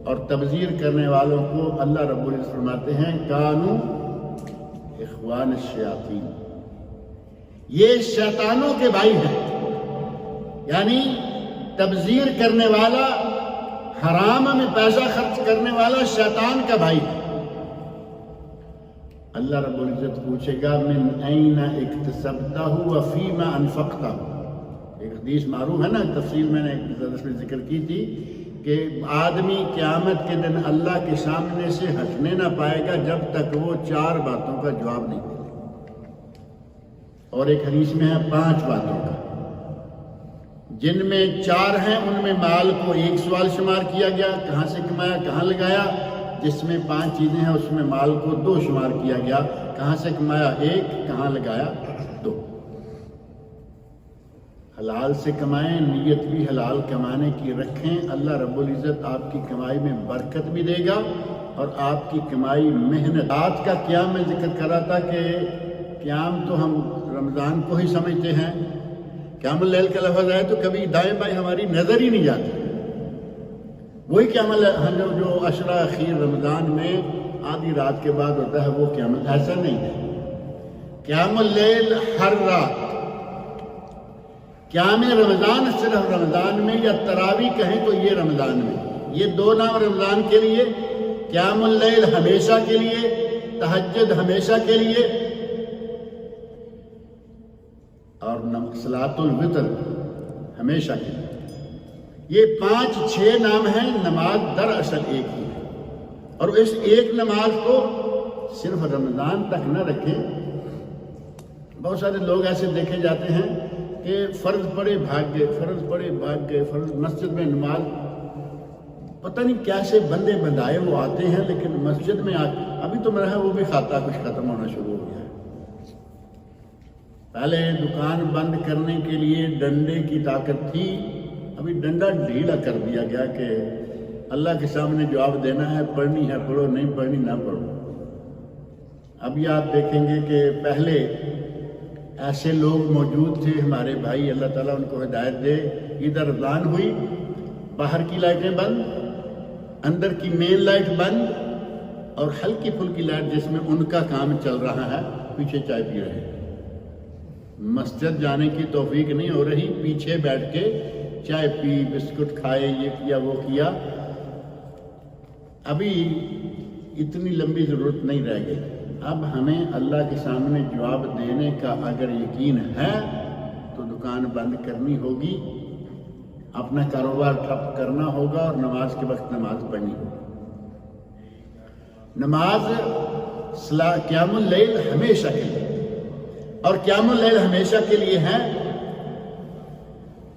Speaker 2: اور تبذیر کرنے والوں کو اللہ رب العزت فرماتے ہیں کانوا اخوان الشیاطین، یہ شیطانوں کے بھائی ہیں۔ یعنی تبذیر کرنے والا، حرام میں پیسہ خرچ کرنے والا شیطان کا بھائی ہے۔ اللہ رب العزت پوچھے گا من این اکتسبتہ وفیما انفقتہ۔ ایک حدیث معروف ہے نا، تفصیل میں نے ایک درس میں ذکر کی تھی کہ آدمی قیامت کے دن اللہ کے سامنے سے ہٹنے نہ پائے گا جب تک وہ 4 باتوں کا جواب نہیں دے گا، اور ایک حدیث میں ہے 5 باتوں کا، جن میں 4 ہیں ان میں مال کو ایک سوال شمار کیا گیا، کہاں سے کمایا کہاں لگایا، جس میں 5 چیزیں ہیں اس میں مال کو 2 شمار کیا گیا، کہاں سے کمایا 1، کہاں لگایا 2۔ حلال سے کمائیں، نیت بھی حلال کمانے کی رکھیں، اللہ رب العزت آپ کی کمائی میں برکت بھی دے گا، اور آپ کی کمائی محنت کا قیام میں ذکر کر رہا تھا کہ قیام تو ہم رمضان کو ہی سمجھتے ہیں، قیام اللیل کا لفظ آئے تو کبھی دائیں بائیں ہماری نظر ہی نہیں جاتی، وہی قیام اللیل جو عشرہ اخیر رمضان میں آدھی رات کے بعد ہوتا ہے وہ قیام، ایسا نہیں ہے۔ قیام اللیل ہر رات، قیام رمضان صرف رمضان میں، یا تراویح کہیں تو یہ رمضان میں، یہ 2 نام رمضان کے لیے، قیام اللیل ہمیشہ کے لیے، تہجد ہمیشہ کے لیے، اور صلاۃ الوتر ہمیشہ کے لیے۔ یہ 5-6 نام ہیں، نماز دراصل ایک ہی ہے، اور اس ایک نماز کو صرف رمضان تک نہ رکھیں۔ بہت سارے لوگ ایسے دیکھے جاتے ہیں کہ فرض پڑے بھاگ گئے، فرض پڑے بھاگ گئے، فرض مسجد میں نماز، پتہ نہیں کیسے بندے بندائے وہ آتے ہیں، لیکن مسجد میں ابھی تو میرا ہے وہ بھی کھاتا کچھ ختم ہونا شروع ہو گیا ہے۔ پہلے دکان بند کرنے کے لیے ڈنڈے کی طاقت تھی، ابھی ڈنڈا ڈھیلا کر دیا گیا کہ اللہ کے سامنے جواب دینا ہے، پڑھنی ہے پڑھو، نہیں پڑھنی نہ پڑھو۔ ابھی آپ دیکھیں گے کہ پہلے ایسے لوگ موجود تھے، ہمارے بھائی، اللہ تعالیٰ ان کو ہدایت دے، ادھر اذان ہوئی، باہر کی لائٹیں بند، اندر کی مین لائٹ بند، اور ہلکی پھلکی لائٹ جس میں ان کا کام چل رہا ہے، پیچھے چائے پی رہے ہیں۔ مسجد جانے کی توفیق نہیں ہو رہی، پیچھے بیٹھ کے چائے پی، بسکٹ کھائے، یہ کیا وہ کیا۔ ابھی اتنی لمبی ضرورت نہیں رہ گئی، اب ہمیں اللہ کے سامنے جواب دینے کا اگر یقین ہے تو دکان بند کرنی ہوگی، اپنا کاروبار ٹھپ کرنا ہوگا، اور نماز کے وقت نماز پڑھنی ہوگی۔ نماز قیام اللیل ہمیشہ کے لیے، اور قیام اللیل ہمیشہ کے لیے ہے،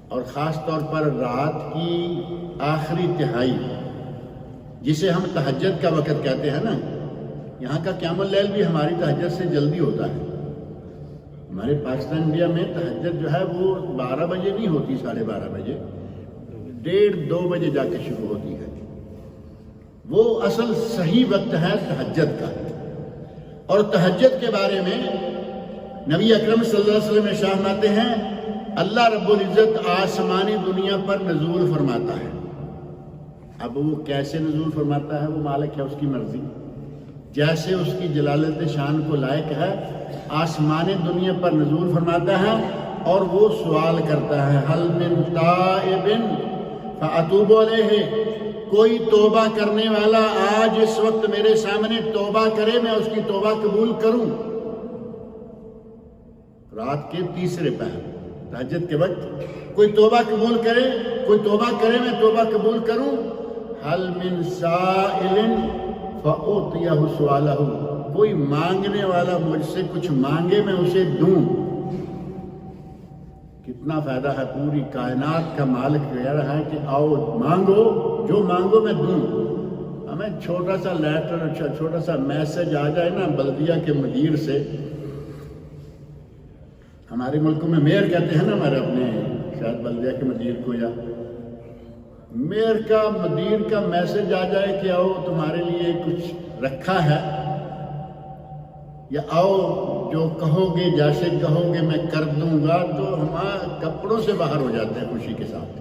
Speaker 2: اور خاص طور پر رات کی آخری تہائی جسے ہم تہجد کا وقت کہتے ہیں نا، یہاں کا قیام اللیل بھی ہماری تہجد سے جلدی ہوتا ہے۔ ہمارے پاکستان انڈیا میں تہجد جو ہے وہ 12 بجے نہیں ہوتی، 12:30 بجے، 1:30-2 بجے جا کے شروع ہوتی ہے۔ وہ اصل صحیح وقت ہے تہجد کا۔ اور تہجد کے بارے میں نبی اکرم صلی اللہ علیہ وسلم ارشاد فرماتے ہیں، اللہ رب العزت آسمانی دنیا پر نزول فرماتا ہے۔ اب وہ کیسے نزول فرماتا ہے، وہ مالک ہے، اس کی مرضی، جیسے اس کی جلالت شان کو لائق ہے، آسمان دنیا پر نزول فرماتا ہے، اور وہ سوال کرتا ہے، هل من تائب فاتوب علیہ، کوئی توبہ کرنے والا آج اس وقت میرے سامنے توبہ کرے، میں اس کی توبہ قبول کروں۔ رات کے تیسرے پہر تہجد کے وقت کوئی توبہ قبول کرے، کوئی توبہ کرے، میں توبہ قبول کروں۔ هل من سائل فأعطیہ سؤالہ، کوئی مانگنے والا مجھ سے کچھ مانگے، میں اسے دوں۔ کتنا فائدہ ہے، پوری کائنات کا مالک کہہ رہا ہے کہ آؤ مانگو، جو مانگو میں دوں۔ ہمیں چھوٹا سا لیٹر، چھوٹا سا میسج آ جائے نا بلدیہ کے مدیر سے، ہمارے ملکوں میں میئر کہتے ہیں نا، ہمارے اپنے شاید بلدیہ کے مدیر کو، یا میئر کا مدیر کا میسج آ جائے کہ آؤ تمہارے لیے کچھ رکھا ہے، یا آؤ جو کہو گے جیسے کہو گے میں کر دوں گا، تو ہمارے کپڑوں سے باہر ہو جاتے ہیں خوشی کے ساتھ،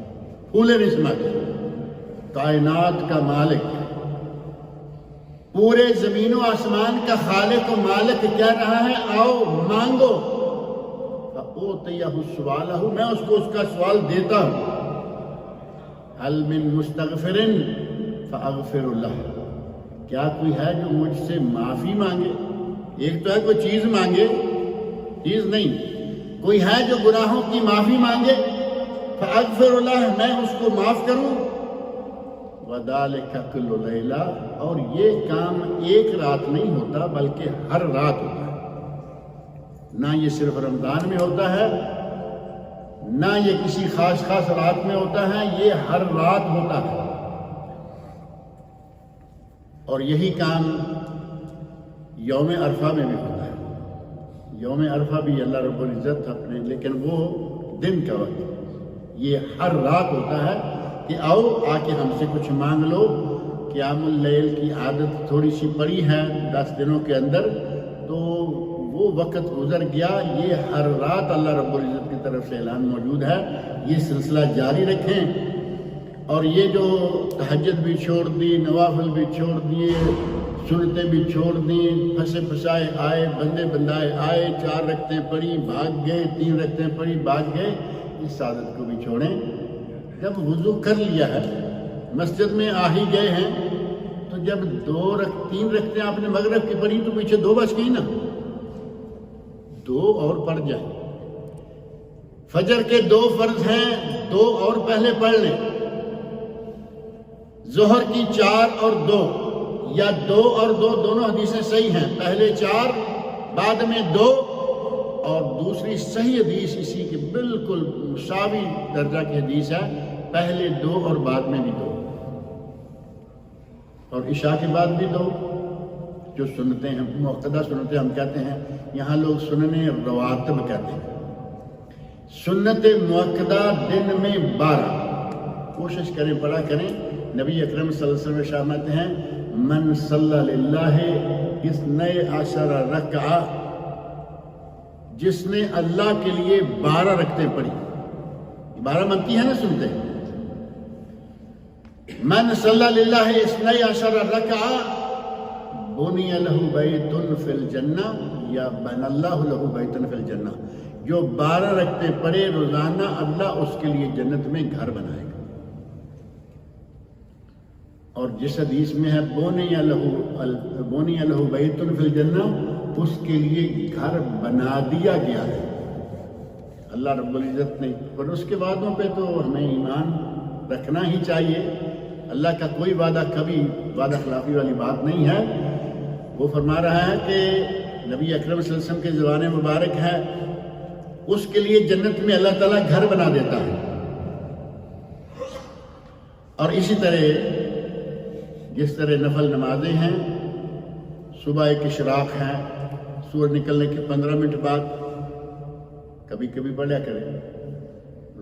Speaker 2: پھولے نہیں سماتے۔ کائنات کا مالک، پورے زمین و آسمان کا خالق و مالک کہہ رہا ہے آؤ مانگو، فأعطیہ سؤالہ، میں اس کو اس کا سوال دیتا ہوں۔ هل من مستغفر فاغفر لہ، کیا کوئی ہے جو مجھ سے معافی مانگے؟ ایک تو ہے کوئی چیز مانگے، چیز نہیں، کوئی ہے جو گناہوں کی معافی مانگے، فاغفر لہ، میں اس کو معاف کروں۔ وَذَلِكَ كُلُّ لَيْلَةٍ، اور یہ کام ایک رات نہیں ہوتا بلکہ ہر رات ہوتا ہے۔ نہ یہ صرف رمضان میں ہوتا ہے، نہ یہ کسی خاص رات میں ہوتا ہے، یہ ہر رات ہوتا ہے۔ اور یہی کام یوم عرفہ میں بھی ہوتا ہے۔ یوم عرفہ بھی اللہ رب العزت اپنے، لیکن وہ دن کا وقت، یہ ہر رات ہوتا ہے کہ آؤ آ کے ہم سے کچھ مانگ لو۔ قیام اللیل کی عادت تھوڑی سی پڑی ہے 10 دنوں کے اندر، تو وہ وقت گزر گیا۔ یہ ہر رات اللہ رب العزت کی طرف سے اعلان موجود ہے، یہ سلسلہ جاری رکھیں۔ اور یہ جو تہجد بھی چھوڑ دی، نوافل بھی چھوڑ دیے، سنتیں بھی چھوڑ دیں، پھنسے پھسائے آئے، بندے بندائے آئے، 4 رکعتیں پڑھی بھاگ گئے، 3 رکعتیں پڑھی بھاگ گئے، اس عادت کو بھی چھوڑیں۔ جب وضو کر لیا ہے، مسجد میں آ ہی گئے ہیں، تو جب 3 رکعتیں آپ نے مغرب کی پڑھی تو پیچھے 2 بچ گئی نا، 2 اور پڑھ جائیں۔ فجر کے 2 فرض ہیں، 2 اور پہلے پڑھ لیں۔ ظہر کی 4 اور 2، یا 2 اور 2 دونوں حدیثیں صحیح ہیں، پہلے 4 بعد میں 2، اور دوسری صحیح حدیث اسی کے بالکل مساوی درجہ کی حدیث ہے، پہلے 2 اور بعد میں بھی 2، اور عشاء کے بعد بھی 2، جو سنتیں ہیں، مؤکدہ سنتیں ہم کہتے ہیں، یہاں لوگ سننے رواتب کہتے ہیں۔ سنت مؤکدہ دن میں 12، کوشش کریں پڑھا کریں۔ نبی اکرم صلی اللہ علیہ وسلم فرماتے ہیں من صلی للہ 12 رکعہ، جس نے اللہ کے لیے 12 رکعتیں پڑھی، 12 منتی ہے نا سنتے ہیں، من صلی للہ 12 رکعہ بنی لہ بیت فی الجنہ، یا بن اللہ لہ بیت فی الجنہ، جو 12 رکعتیں پڑھے روزانہ اللہ اس کے لیے جنت میں گھر بنائے گا۔ اور جس حدیث میں ہے بنی لہ بیت فی الجنہ، اس کے لیے گھر بنا دیا گیا ہے اللہ رب العزت نے۔ اور اس کے وعدوں پہ تو ہمیں ایمان رکھنا ہی چاہیے۔ اللہ کا کوئی وعدہ کبھی وعدہ خلافی والی بات نہیں ہے۔ وہ فرما رہا ہے کہ نبی اکرم صلی اللہ علیہ وسلم کے زبان مبارک ہے، اس کے لیے جنت میں اللہ تعالیٰ گھر بنا دیتا ہے۔ اور اسی طرح جس طرح نفل نمازیں ہیں، صبح ایک اشراق ہے، سورج نکلنے کے 15 منٹ بعد کبھی کبھی پڑھا کریں،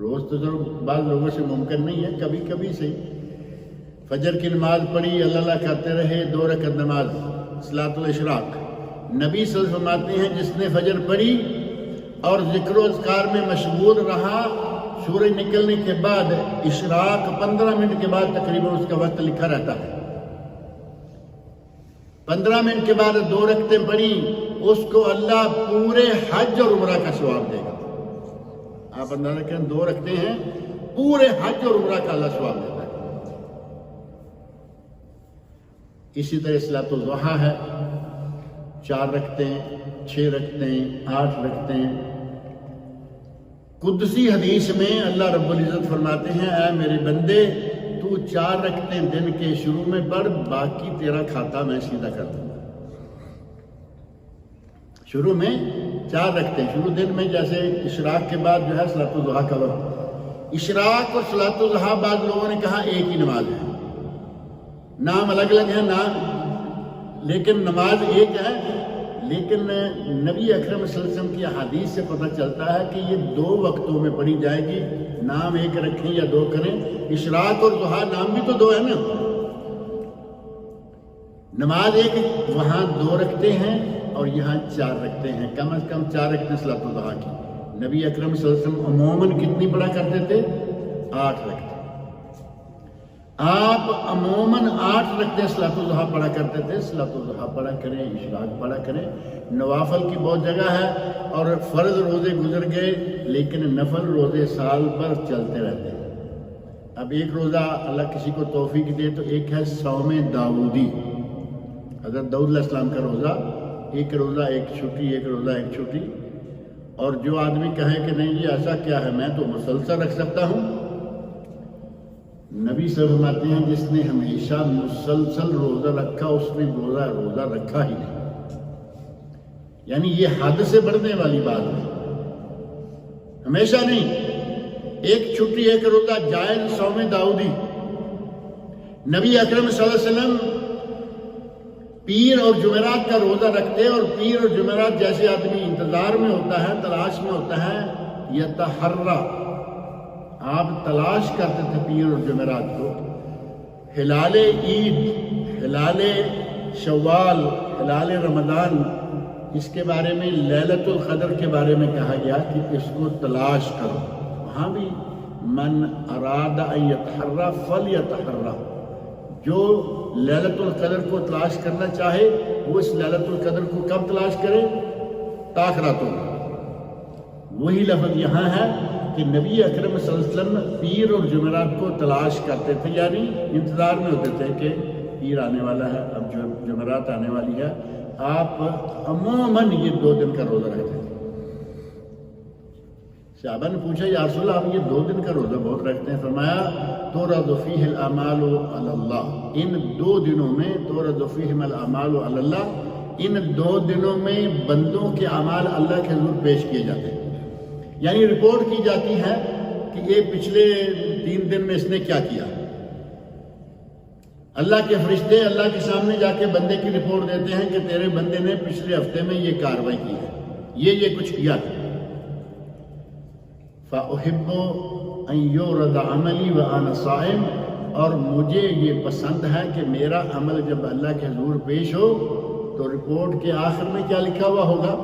Speaker 2: روز تو ضرور بعض لوگوں سے ممکن نہیں ہے، کبھی کبھی سے۔ فجر کی نماز پڑھی، اللہ کرتے رہے 2 رکعت نماز صلاۃ الاشراق۔ نبی صلی اللہ علیہ وسلم فرماتے ہیں جس نے فجر پڑھی اور ذکر و اذکار میں مشغول رہا، سورج نکلنے کے بعد اشراق 15 منٹ کے بعد تقریباً اس کا وقت لکھا رہتا ہے، 15 منٹ کے بعد 2 رکعتیں پڑھی، اس کو اللہ پورے حج اور عمرہ کا ثواب دے گا۔ آپ اندازہ کریں 2 رکعتیں ہیں، پورے حج اور عمرہ کا اللہ ثواب دیتا ہے۔ اسی طرح صلاۃ الضحیٰ ہے، 4 رکعتیں، 6 رکعتیں، 8 رکعتیں۔ قدسی حدیث میں اللہ رب العزت فرماتے ہیں اے میرے بندے، تو 4 رکعتیں دن کے شروع میں پڑھ، باقی تیرا کھاتا میں سیدھا کر دوں گا۔ شروع میں 4 رکعتیں، شروع دن میں، جیسے اشراق کے بعد جو ہے صلاۃ الضحیٰ کا وقت، اشراق اور صلاۃ الضحیٰ بعض لوگوں نے کہا ایک ہی نماز ہے، نام الگ الگ ہے نام، لیکن نماز ایک ہے۔ لیکن نبی اکرم صلی اللہ علیہ وسلم کی احادیث سے پتہ چلتا ہے کہ یہ 2 وقتوں میں پڑھی جائے گی، نام ایک رکھیں یا 2 کریں۔ اشراق اور ضحیٰ نام بھی تو 2 ہے نا، نماز ایک، وہاں 2 رکعتیں ہیں اور یہاں 4 رکعتیں ہیں، کم از کم 4 رکعتیں صلاۃ الضحیٰ کی۔ نبی اکرم صلی اللہ علیہ وسلم عموماً کتنی پڑھا کرتے تھے؟ 8 رکعتیں۔ آپ عموماً 8 رکعتیں صلاۃ الضحیٰ پڑھا کرتے تھے۔ صلاۃ الضحیٰ پڑھا کریں، اشراق پڑھا کریں۔ نوافل کی بہت جگہ ہے، اور فرض روزے گزر گئے لیکن نفل روزے سال پر چلتے رہتے ہیں۔ اب ایک روزہ اللہ کسی کو توفیق دے تو ایک ہے صوم داؤدی، حضرت داؤد علیہ السلام کا روزہ، ایک روزہ ایک چھٹی، ایک روزہ ایک چھٹی۔ اور جو آدمی کہے کہ نہیں یہ ایسا کیا ہے، میں تو مسلسل رکھ سکتا ہوں، نبی صلی اللہ علیہ وسلم فرماتے ہیں جس نے ہمیشہ مسلسل روزہ رکھا اس نے روزہ رکھا ہی نہیں. یعنی یہ حد سے بڑھنے والی بات ہے. ہمیشہ نہیں، ایک چھٹی ایک روزہ جائز صوم داؤدی. نبی اکرم صلی اللہ علیہ وسلم پیر اور جمعرات کا روزہ رکھتے، اور پیر اور جمعرات جیسے آدمی انتظار میں ہوتا ہے، تلاش میں ہوتا ہے، یتحرا، آپ تلاش کرتے تھے پیر اور جمعرات کو. ہلال عید، ہلال شوال، ہلال رمضان، اس کے بارے میں لیلۃ القدر کے بارے میں کہا گیا کہ اس کو تلاش کرو. وہاں بھی من اراد ان یتحرا فلیتحرا، جو لیلۃ القدر کو تلاش کرنا چاہے وہ اس لیلۃ القدر کو کب تلاش کرے؟ تاخراتوں میں. وہی لفظ یہاں ہے کہ نبی اکرم صلی اللہ علیہ وسلم پیر اور جمعرات کو تلاش کرتے تھے، یعنی انتظار میں ہوتے تھے کہ پیر آنے والا ہے، اب جمعرات آنے والی ہے. آپ عموماً یہ 2 دن کا روزہ رکھتے تھے. صحابہ نے پوچھا یا رسول اللہ آپ یہ 2 دن کا روزہ بہت رکھتے ہیں. فرمایا تورد فیہ الاعمال علی اللہ، ان 2 دنوں میں تورد فیہم الاعمال علی اللہ، ان 2 دنوں میں بندوں کے اعمال اللہ کے حضور پیش کیے جاتے ہیں. یعنی رپورٹ کی جاتی ہے کہ یہ پچھلے 3 دن میں اس نے کیا کیا. اللہ کے فرشتے اللہ کے سامنے جا کے بندے کی رپورٹ دیتے ہیں کہ تیرے بندے نے پچھلے ہفتے میں یہ کارروائی کی ہے، یہ کچھ کیا ہے. فَأُحِبُّ أَن يُعْرَضَ عَمَلِي وَأَنَا صَائِمٌ، اور مجھے یہ پسند ہے کہ میرا عمل جب اللہ کے حضور پیش ہو تو رپورٹ کے آخر میں کیا لکھا ہوا ہوگا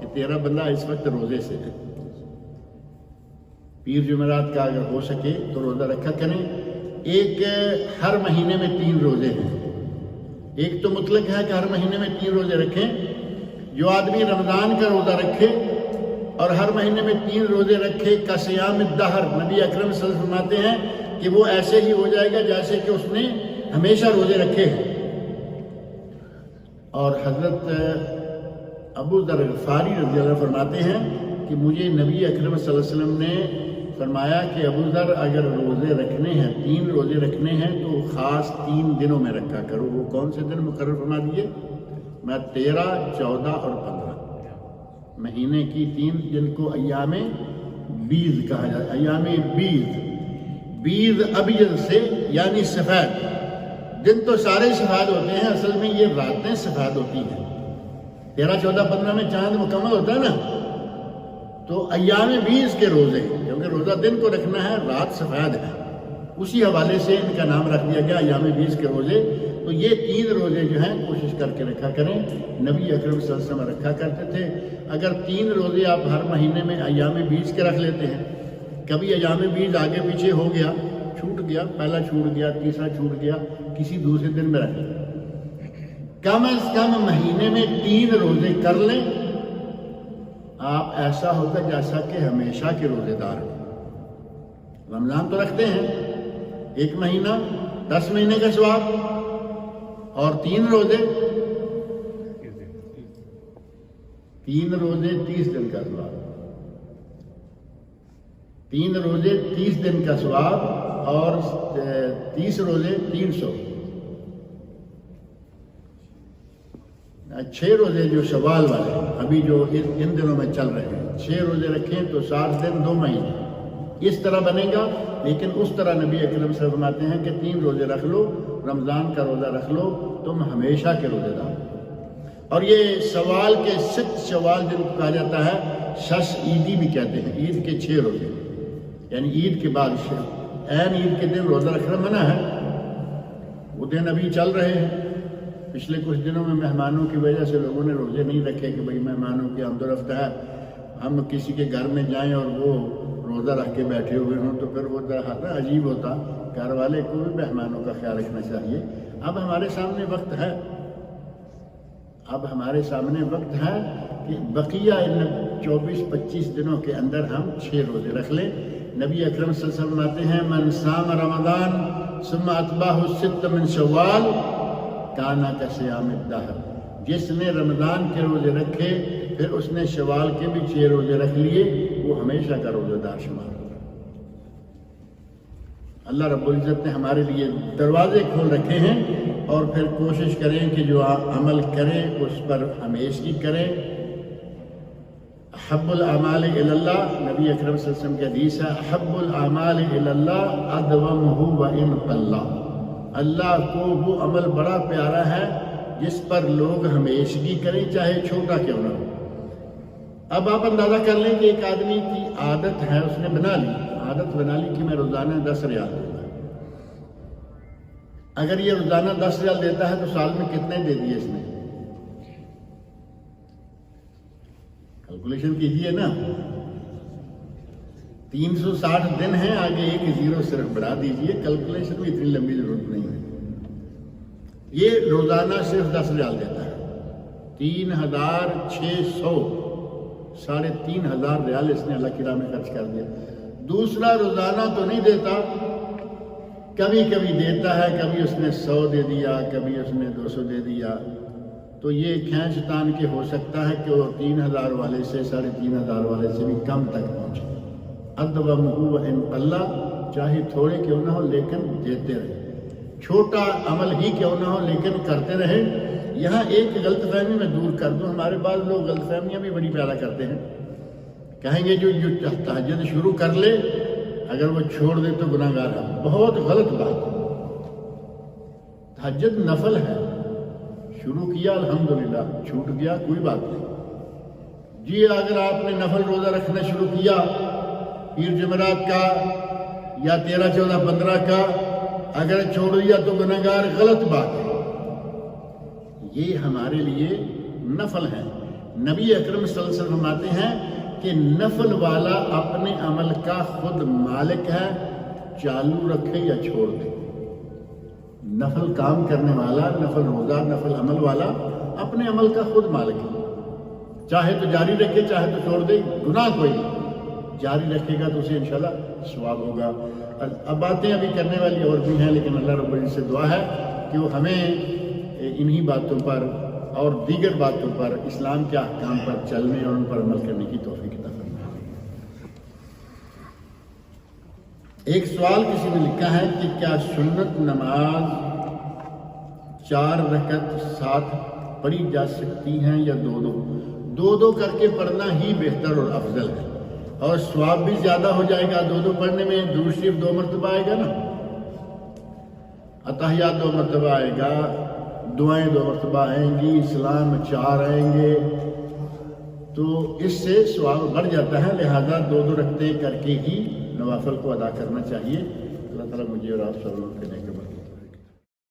Speaker 2: کہ تیرا بندہ اس وقت روزے سے ہے. پیر جمعرات کا اگر ہو سکے تو روزہ رکھا کریں. ایک ہر مہینے میں 3 روزے ہیں. ایک تو مطلق ہے کہ ہر مہینے میں 3 روزے رکھیں. جو آدمی رمضان کا روزہ رکھے اور ہر مہینے میں 3 روزے رکھے کا صیام الدہر، نبی اکرم صلی اللہ علیہ وسلم فرماتے ہیں کہ وہ ایسے ہی ہو جائے گا جیسے کہ اس نے ہمیشہ روزے رکھے ہیں. اور حضرت ابو ذر غفاری رضی اللہ عنہ فرماتے ہیں کہ مجھے نبی اکرم صلی اللہ علیہ وسلم نے فرمایا کہ ابو ذر اگر روزے رکھنے ہیں، 3 روزے رکھنے ہیں تو خاص 3 دنوں میں رکھا کرو. وہ کون سے دن مقرر فرما دیے؟ میں 13، 14 اور 15 مہینے کی 3 دن کو ایام بیض کہا جاتا ہے. ایام بیض ابیض سے یعنی سفید. دن تو سارے سفید ہوتے ہیں، اصل میں یہ راتیں سفید ہوتی ہیں. 13، 14، 15 میں چاند مکمل ہوتا ہے نا، تو ایام بیض کے روزے، کیونکہ روزہ دن کو رکھنا ہے، رات سفید ہے، اسی حوالے سے ان کا نام رکھ دیا گیا ایام بیض کے روزے. تو یہ 3 روزے جو ہیں کوشش کر کے رکھا کریں. نبی اکرم صلی اللہ علیہ وسلم رکھا کرتے تھے. اگر 3 روزے آپ ہر مہینے میں ایام بیض کے رکھ لیتے ہیں، کبھی ایام بیض آگے پیچھے ہو گیا، چھوٹ گیا، پہلا چھوٹ گیا، تیسرا چھوٹ گیا، کسی دوسرے دن میں رکھ لیں. کم از کم مہینے میں 3 روزے کر لیں. آپ ایسا ہوگا جیسا کہ ہمیشہ کے روزے دار ہیں. رمضان تو رکھتے ہیں 1 مہینہ 10 مہینے کا ثواب، اور 3 روزے 30 دن کا ثواب. 3 روزے 30 دن کا ثواب، اور 30 روزے 300. 6 روزے جو شوال والے ابھی جو ان دنوں میں چل رہے ہیں، 6 روزے رکھیں تو 60 دن 2 مہینے اس طرح بنے گا. لیکن اس طرح نبی اکرم صلی اللہ علیہ وسلم فرماتے ہیں کہ 3 روزے رکھ لو، رمضان کا روزہ رکھ لو، تم ہمیشہ کے روزے دار. اور یہ سوال کے 6 شوال جن کو کہا جاتا ہے، شش عیدی بھی کہتے ہیں. عید کے 6 روزے، یعنی عید کے بعد عین عید کے دن روزہ رکھنا منع ہے. وہ دن ابھی چل رہے ہیں. پچھلے کچھ دنوں میں مہمانوں کی وجہ سے لوگوں نے روزے نہیں رکھے کہ بھئی مہمانوں کی آمد و رفت ہے، ہم کسی کے گھر میں جائیں اور وہ روزہ رکھ کے بیٹھے ہوئے ہوں تو پھر وہ ذرا عجیب ہوتا. گھر والے کو بھی مہمانوں کا خیال رکھنا چاہیے. اب ہمارے سامنے وقت ہے کہ بقیہ ان 24-25 دنوں کے اندر ہم 6 روزے رکھ لیں. نبی اکرم صلی اللہ علیہ وسلم آتے ہیں من صام رمضان ثم اتبعہ 6 من شوال کانا کا صیام الدہر. جس نے رمضان کے روزے رکھے پھر اس نے شوال کے بھی 6 روزے رکھ لیے، وہ ہمیشہ کا روزہ دار شمار ہوگا. اللہ رب العزت نے ہمارے لیے دروازے کھول رکھے ہیں، اور پھر کوشش کریں کہ جو عمل کریں اس پر ہمیشگی کریں۔ احب الاعمال الی اللہ، نبی اکرم صلی اللہ علیہ وسلم کی حدیث ہے، احب الاعمال الی اللہ ادومہ وان قل۔ اللہ کو وہ عمل بڑا پیارا ہے جس پر لوگ ہمیشگی کریں، چاہے چھوٹا کیوں نہ ہو۔ اب آپ اندازہ کر لیں کہ ایک آدمی کی عادت ہے، اس نے عادت بنا لی کہ میں روزانہ 10 ریال دوں گا۔ اگر یہ روزانہ 10 ریال دیتا ہے تو سال میں کتنے دے دیے اس نے؟ کیلکولیشن کیجئے نا، 360 دن ہیں، آگے ایک زیرو صرف بڑھا دیجئے، کیلکولیشن میں اتنی لمبی ضرورت نہیں ہے۔ یہ روزانہ صرف 10 ریال دیتا ہے، 3600 3,500 ریال اس نے اللہ کی راہ میں خرچ کر دیا۔ دوسرا روزانہ تو نہیں دیتا، کبھی کبھی دیتا ہے، کبھی اس نے 100 دے دیا، کبھی اس نے 200 دے دیا، تو یہ کھینچ تان کے ہو سکتا ہے کہ وہ 3,000 والے سے 3,500 والے سے بھی کم تک پہنچے۔ ادومہ وان قل، چاہے تھوڑے کیوں نہ ہو لیکن دیتے رہے، چھوٹا عمل ہی کیوں نہ ہو لیکن کرتے رہے۔ یہاں ایک غلط فہمی میں دور کر دوں، ہمارے بعض لوگ غلط فہمیاں بھی بڑی پیدا کرتے ہیں، کہیں گے جو تہجد شروع کر لے اگر وہ چھوڑ دے تو گناہ گار ہے۔ بہت غلط بات ہے، تہجد نفل ہے، شروع کیا الحمدللہ، چھوٹ گیا کوئی بات نہیں۔ جی اگر آپ نے نفل روزہ رکھنا شروع کیا پیر جمعرات کا یا 13، 14، 15 کا، اگر چھوڑ دیا تو گناہ گار، غلط بات ہے۔ یہ ہمارے لیے نفل ہے۔ نبی اکرم صلی اللہ علیہ وسلم فرماتے ہیں کہ نفل والا اپنے عمل کا خود مالک ہے، چالو رکھے یا چھوڑ دے۔ نفل کام کرنے والا، نفل روزہ، نفل عمل والا اپنے عمل کا خود مالک ہے، چاہے تو جاری رکھے چاہے تو چھوڑ دے، گناہ کوئی نہیں۔ جاری رکھے گا تو اسے انشاءاللہ ثواب ہوگا۔ اب باتیں ابھی کرنے والی اور بھی ہیں، لیکن اللہ رب العزت سے دعا ہے کہ وہ ہمیں انہی باتوں پر اور دیگر باتوں پر، اسلام کے احکام پر چلنے اور ان پر عمل کرنے کی توفیق عطا فرمائے۔ ایک سوال کسی نے لکھا ہے کہ کیا سنت نماز 4 رکعت ساتھ پڑھی جا سکتی ہیں یا 2 کر کے پڑھنا ہی بہتر اور افضل ہے، اور ثواب بھی زیادہ ہو جائے گا۔ 2 پڑھنے میں درود شریف 2 مرتبہ آئے گا نا، اتحیات 2 مرتبہ آئے گا، دعائیں 2 مرتبہ آئیں گی، اسلام 4 آئیں گے، تو اس سے ثواب بڑھ جاتا ہے۔ لہذا 2 رکعتیں کر کے ہی نوافل کو ادا کرنا چاہیے۔ اللہ تعالیٰ مجھے اور آپ سب لوگ کے نیک